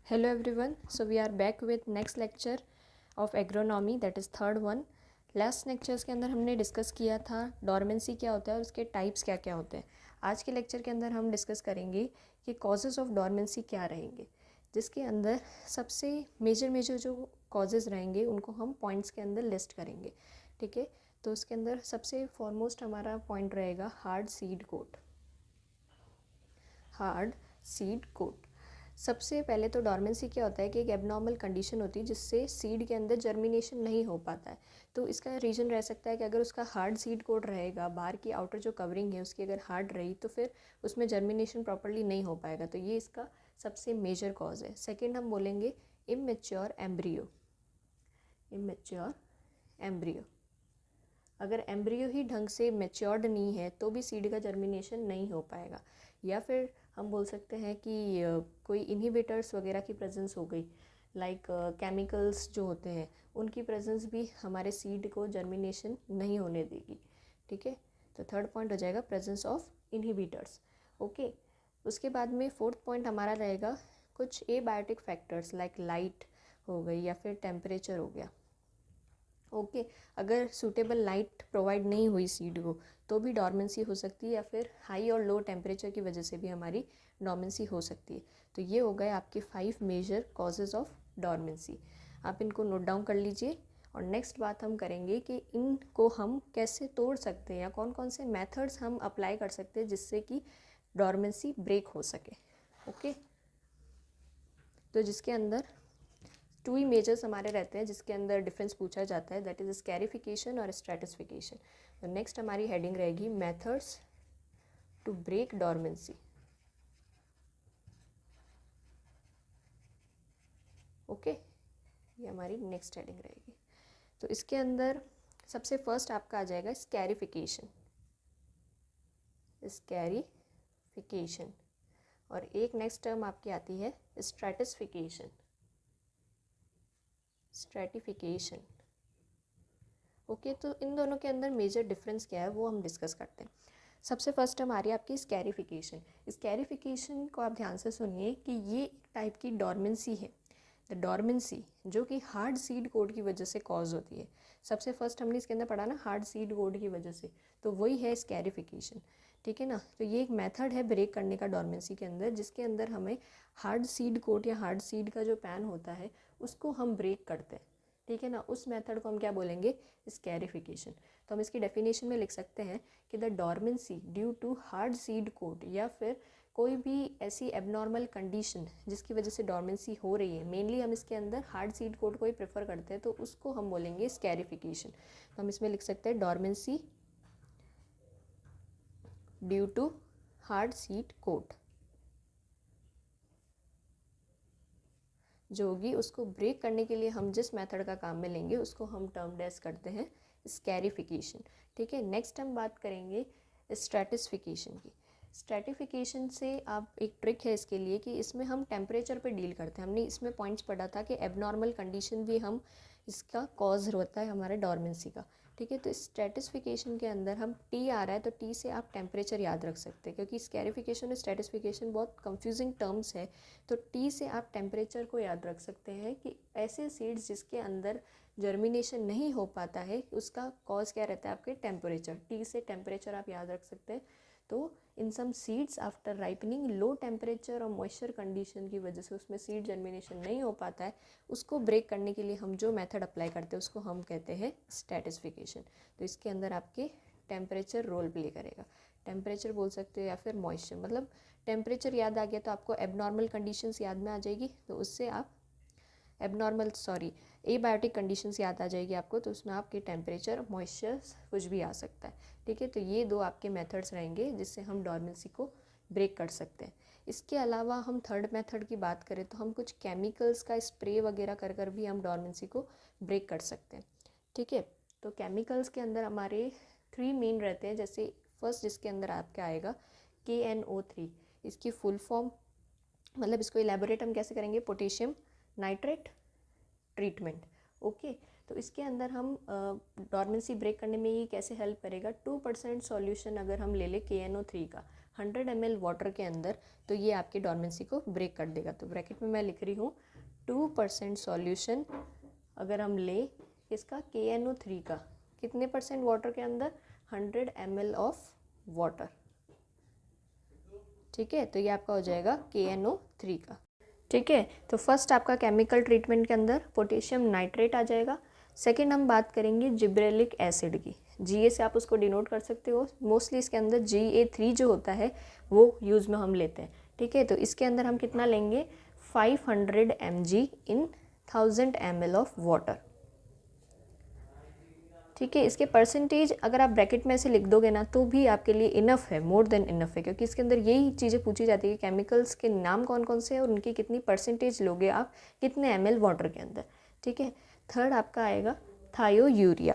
Hello everyone, so we are back with next lecture of agronomy, that is third one. Last lectures के अंदर हमने discuss किया था dormancy क्या होता है और उसके टाइप्स क्या क्या होते हैं. आज के लेक्चर के अंदर हम डिस्कस करेंगे कि कॉजेज़ ऑफ डॉर्मेंसी क्या रहेंगे, जिसके अंदर सबसे मेजर जो कॉजेज़ रहेंगे उनको हम पॉइंट्स के अंदर लिस्ट करेंगे. ठीक है, तो उसके अंदर सबसे फॉरमोस्ट हमारा पॉइंट रहेगा hard seed coat. Hard seed coat सबसे पहले तो डॉर्मेंसी क्या होता है कि एक एबनॉर्मल कंडीशन होती है जिससे सीड के अंदर जर्मिनेशन नहीं हो पाता है. तो इसका रीज़न रह सकता है कि अगर उसका हार्ड सीड कोट रहेगा, बाहर की आउटर जो कवरिंग है उसकी अगर हार्ड रही तो फिर उसमें जर्मिनेशन प्रॉपरली नहीं हो पाएगा. तो ये इसका सबसे मेजर कॉज है. सेकेंड हम बोलेंगे इमेच्योर एम्ब्रियो. इमेच्योर एम्ब्रियो, अगर एम्ब्रियो ही ढंग से मेच्योर्ड नहीं है तो भी सीड का जर्मिनेशन नहीं हो पाएगा. या फिर हम बोल सकते हैं कि कोई इनहिबिटर्स वगैरह की प्रेजेंस हो गई, लाइक केमिकल्स जो होते हैं उनकी प्रेजेंस भी हमारे सीड को जर्मिनेशन नहीं होने देगी. ठीक है, तो थर्ड पॉइंट हो जाएगा प्रेजेंस ऑफ इनहिबिटर्स. ओके, उसके बाद में फोर्थ पॉइंट हमारा रहेगा कुछ एबायोटिक फैक्टर्स लाइक लाइट हो गई या फिर टेम्परेचर हो गया. ओके, अगर सूटेबल लाइट प्रोवाइड नहीं हुई सीड को तो भी डॉर्मेंसी हो सकती है, या फिर हाई और लो टेम्परेचर की वजह से भी हमारी डॉर्मेंसी हो सकती है. तो ये हो गए आपके 5 मेजर कॉजेज़ ऑफ डॉर्मेंसी. आप इनको नोट डाउन कर लीजिए. और नेक्स्ट बात हम करेंगे कि इनको हम कैसे तोड़ सकते हैं या कौन कौन से मेथड्स हम अप्लाई कर सकते हैं जिससे कि डॉर्मेंसी ब्रेक हो सके. ओके, तो जिसके अंदर 2 ही मेजर्स हमारे रहते हैं जिसके अंदर डिफरेंस पूछा जाता है, दैट इज स्कैरिफिकेशन और स्ट्रेटिफिकेशन. तो नेक्स्ट हमारी हेडिंग रहेगी methods to break dormancy. Okay, ये हमारी नेक्स्ट हेडिंग रहेगी. तो इसके अंदर सबसे फर्स्ट आपका आ जाएगा स्कैरिफिकेशन. स्कैरिफिकेशन. और एक नेक्स्ट टर्म आपकी आती है स्ट्रेटिफिकेशन. स्ट्रेटिफिकेशन. ओके, तो इन दोनों के अंदर मेजर डिफरेंस क्या है वो हम डिस्कस करते हैं. सबसे फर्स्ट टर्म आ रही है आपकी स्कैरिफिकेशन. स्कैरिफिकेशन को आप ध्यान से सुनिए कि ये एक टाइप की डॉर्मेंसी है. द डॉर्मेंसी जो कि हार्ड सीड कोड की वजह से कॉज होती है. सबसे फर्स्ट हमने इसके अंदर पढ़ा ना हार्ड सीड कोड की वजह से, तो वही है स्कैरिफिकेशन. ठीक है ना, तो ये एक मेथड है ब्रेक करने का डॉर्मेंसी के अंदर, जिसके अंदर हमें हार्ड सीड कोड या हार्ड सीड का जो पैन होता है उसको हम ब्रेक करते हैं. ठीक है ना, उस मेथड को हम क्या बोलेंगे, स्कैरिफिकेशन. तो हम इसकी डेफिनेशन में लिख सकते हैं कि the dormancy due to hard seed coat, या फिर कोई भी ऐसी एबनॉर्मल कंडीशन जिसकी वजह से डॉर्मेंसी हो रही है. मेनली हम इसके अंदर हार्ड सीड कोट को ही प्रेफर करते हैं, तो उसको हम बोलेंगे स्कैरिफिकेशन. तो हम इसमें लिख सकते हैं dormancy due to hard seed coat जो होगी उसको ब्रेक करने के लिए हम जिस मेथड का काम में लेंगे उसको हम टर्म डेस करते हैं स्कैरिफिकेशन. ठीक है, नेक्स्ट हम बात करेंगे स्ट्रेटिफिकेशन की. स्ट्रेटिफिकेशन से आप एक ट्रिक है इसके लिए कि इसमें हम टेम्परेचर पे डील करते हैं. हमने इसमें पॉइंट्स पढ़ा था कि एबनॉर्मल कंडीशन भी हम इसका कॉज होता है हमारे डॉर्मेंसी का. ठीक है, तो स्ट्रेटिफिकेशन के अंदर हम टी आ रहा है तो टी से आप टेम्परेचर याद रख सकते हैं, क्योंकि स्कैरिफिकेशन और स्ट्रेटिफिकेशन बहुत कंफ्यूजिंग टर्म्स है. तो टी से आप टेम्परेचर को याद रख सकते हैं कि ऐसे सीड्स जिसके अंदर जर्मिनेशन नहीं हो पाता है उसका कॉज क्या रहता है, आपके टेम्परेचर. टी से टेम्परेचर आप याद रख सकते हैं. तो in some seeds after ripening low temperature और मॉइस्चर कंडीशन की वजह से उसमें सीड जर्मिनेशन नहीं हो पाता है, उसको ब्रेक करने के लिए हम जो मेथड अप्लाई करते हैं उसको हम कहते हैं स्ट्रेटिफिकेशन. तो इसके अंदर आपके टेम्परेचर रोल प्ले करेगा. टेम्परेचर बोल सकते हो या फिर मॉइस्चर, मतलब टेम्परेचर याद आ गया तो आपको एबनॉर्मल कंडीशंस याद में आ जाएगी, तो उससे आप एबायोटिक कंडीशंस याद आ जाएगी आपको, तो उसमें आपके टेम्परेचर मॉइस्चर कुछ भी आ सकता है. ठीक है, तो ये दो आपके मेथड्स रहेंगे जिससे हम डॉर्मेंसी को ब्रेक कर सकते हैं. इसके अलावा हम थर्ड मेथड की बात करें तो हम कुछ केमिकल्स का स्प्रे वगैरह कर कर भी हम डॉर्मेंसी को ब्रेक कर सकते हैं. ठीक है, तो केमिकल्स के अंदर हमारे 3 मेन रहते हैं. जैसे फर्स्ट जिसके अंदर आपका आएगा KNO3. इसकी फुल फॉर्म, मतलब इसको इलेबोरेट हम कैसे करेंगे, पोटेशियम नाइट्रेट ट्रीटमेंट. ओके, तो इसके अंदर हम डॉर्मेंसी ब्रेक करने में ये कैसे हेल्प करेगा, 2% सॉल्यूशन अगर हम ले लें KNO3 का 100 ml वाटर के अंदर, तो ये आपकी डॉर्मेंसी को ब्रेक कर देगा। तो ब्रैकेट में मैं लिख रही हूँ 2% सॉल्यूशन अगर हम ले इसका KNO3 का, कितने परसेंट वाटर के अंदर, 100 ml ऑफ वाटर। ठीक है, तो ये आपका हो जाएगा KNO3 का। ठीक है, तो फर्स्ट आपका केमिकल ट्रीटमेंट के अंदर पोटेशियम नाइट्रेट आ जाएगा। सेकंड हम बात करेंगे जिब्रेलिक एसिड की, GA से आप उसको डिनोट कर सकते हो। मोस्टली इसके अंदर GA3 जो होता है वो यूज़ में हम लेते हैं। ठीक है, तो इसके अंदर हम कितना लेंगे, 500 mg in 1000 ml of water. ठीक है, इसके परसेंटेज अगर आप ब्रैकेट में ऐसे लिख दोगे ना तो भी आपके लिए इनफ है, मोर देन इनफ है, क्योंकि इसके अंदर यही चीज़ें पूछी जाती है कि केमिकल्स के नाम कौन कौन से हैं और उनकी कितनी परसेंटेज लोगे आप कितने ml वाटर के अंदर। ठीक है, थर्ड आपका आएगा थायोयूरिया।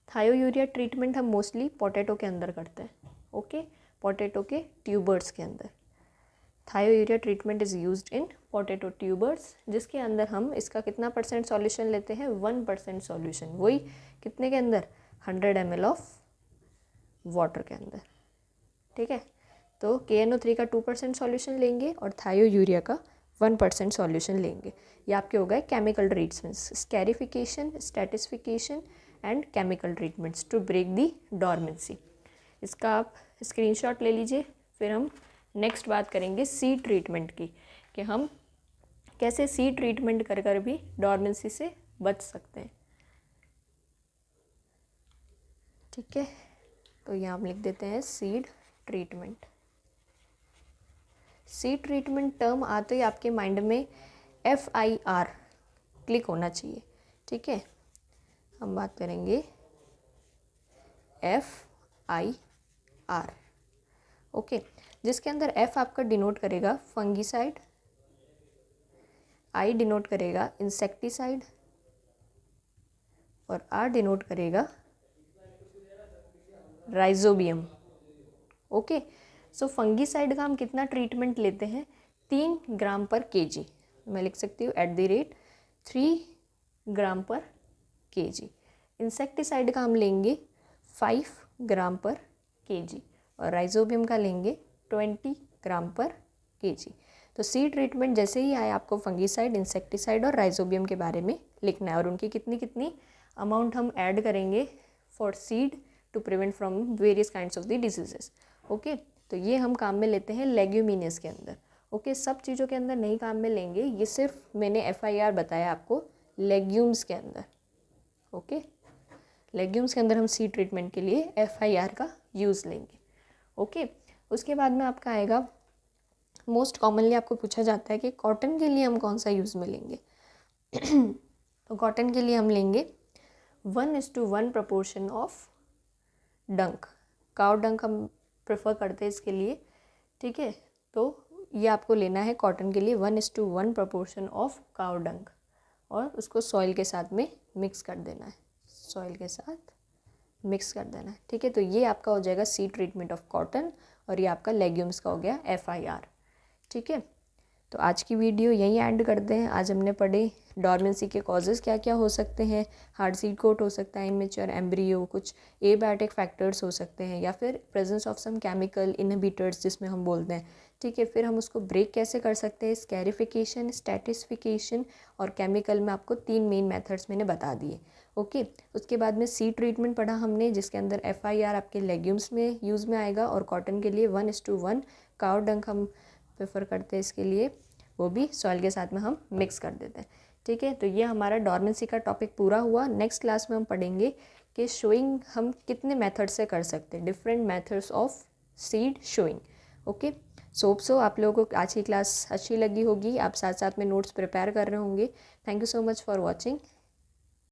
थायोयूरिया ट्रीटमेंट हम मोस्टली पोटैटो के अंदर करते हैं। ओके, पोटैटो के ट्यूबर्स के अंदर thiourea treatment is used in potato tubers, जिसके अंदर हम इसका कितना परसेंट सॉल्यूशन लेते हैं, 1% सॉल्यूशन, वही कितने के अंदर, 100 ml ऑफ वाटर के अंदर। ठीक है, तो KNO3 का 2% सॉल्यूशन लेंगे और थायोयूरिया का 1% सॉल्यूशन लेंगे। ये आपके हो गए chemical treatments, scarification, stratification and chemical treatments to break the dormancy. इसका आप स्क्रीनशॉट ले लीजिए। फिर हम नेक्स्ट बात करेंगे सीड ट्रीटमेंट की, कि हम कैसे सीड ट्रीटमेंट कर कर भी डॉर्मेंसी से बच सकते हैं। ठीक है, तो यहाँ हम लिख देते हैं seed treatment. Seed treatment term आते ही आपके माइंड में FIR क्लिक होना चाहिए। ठीक है, हम बात करेंगे FIR। ओके, जिसके अंदर F आपका डिनोट करेगा फंगीसाइड, I डिनोट करेगा इंसेक्टिसाइड और R डिनोट करेगा राइजोबियम। ओके, सो फंगीसाइड का हम कितना ट्रीटमेंट लेते हैं, 3 ग्राम पर kg। मैं लिख सकती हूँ @3 ग्राम पर kg। इंसेक्टिसाइड का हम लेंगे 5 ग्राम पर kg और राइजोबियम का लेंगे 20 ग्राम पर kg। तो सीड ट्रीटमेंट जैसे ही आए आपको फंगीसाइड, इंसेक्टिसाइड और राइजोबियम के बारे में लिखना है और उनकी कितनी कितनी अमाउंट हम ऐड करेंगे for seed to prevent from various kinds of the diseases. Okay, तो ये हम काम में लेते हैं लेग्यूमिनस के अंदर। ओके, सब चीज़ों के अंदर नहीं काम में लेंगे, ये सिर्फ मैंने FIR बताया आपको लेग्यूम्स के अंदर। ओके, लेग्यूम्स के अंदर हम सीड ट्रीटमेंट के लिए FIR का यूज़ लेंगे। ओके, उसके बाद में आपका आएगा, मोस्ट कॉमनली आपको पूछा जाता है कि कॉटन के लिए हम कौन सा यूज़ में लेंगे। तो कॉटन के लिए हम लेंगे 1:1 प्रपोर्शन ऑफ डंक। काउ डंक हम प्रेफर करते हैं इसके लिए। ठीक है, तो ये आपको लेना है कॉटन के लिए 1:1 प्रपोर्शन ऑफ काउ डंक और उसको सॉइल के साथ में मिक्स कर देना है, सॉइल के साथ मिक्स कर देना है। ठीक है, तो ये आपका हो जाएगा सीड ट्रीटमेंट ऑफ कॉटन और ये आपका लेग्यूम्स का हो गया FIR। ठीक है, तो आज की वीडियो यहीं एंड करते हैं। आज हमने पढ़े डॉर्मेंसी के कॉजेज़ क्या क्या हो सकते हैं। हार्ड सीड कोट हो सकता है, इमेच्योर एम्ब्रियो, कुछ एबायोटिक फैक्टर्स हो सकते हैं या फिर presence of some chemical inhibitors जिसमें हम बोलते हैं। ठीक है, फिर हम उसको ब्रेक कैसे कर सकते हैं, स्कैरिफिकेशन, स्टैटिस्फिकेशन और केमिकल में आपको 3 मेन मेथड्स मैंने बता दिए। ओके, उसके बाद में सीड ट्रीटमेंट पढ़ा हमने जिसके अंदर FIR आपके लेग्यूम्स में यूज़ में आएगा और कॉटन के लिए 1:1 काउ डंक हम प्रेफर करते हैं इसके लिए, वो भी सॉइल के साथ में हम मिक्स कर देते हैं। ठीक है, तो ये हमारा डॉर्मेंसी का टॉपिक पूरा हुआ। नेक्स्ट क्लास में हम पढ़ेंगे कि शोइंग हम कितने मेथड से कर सकते हैं, different methods of seed sowing. Okay, so आप लोगों को आज की क्लास अच्छी लगी होगी, आप साथ साथ में नोट्स प्रिपेयर कर रहे होंगे। Thank you so much for watching.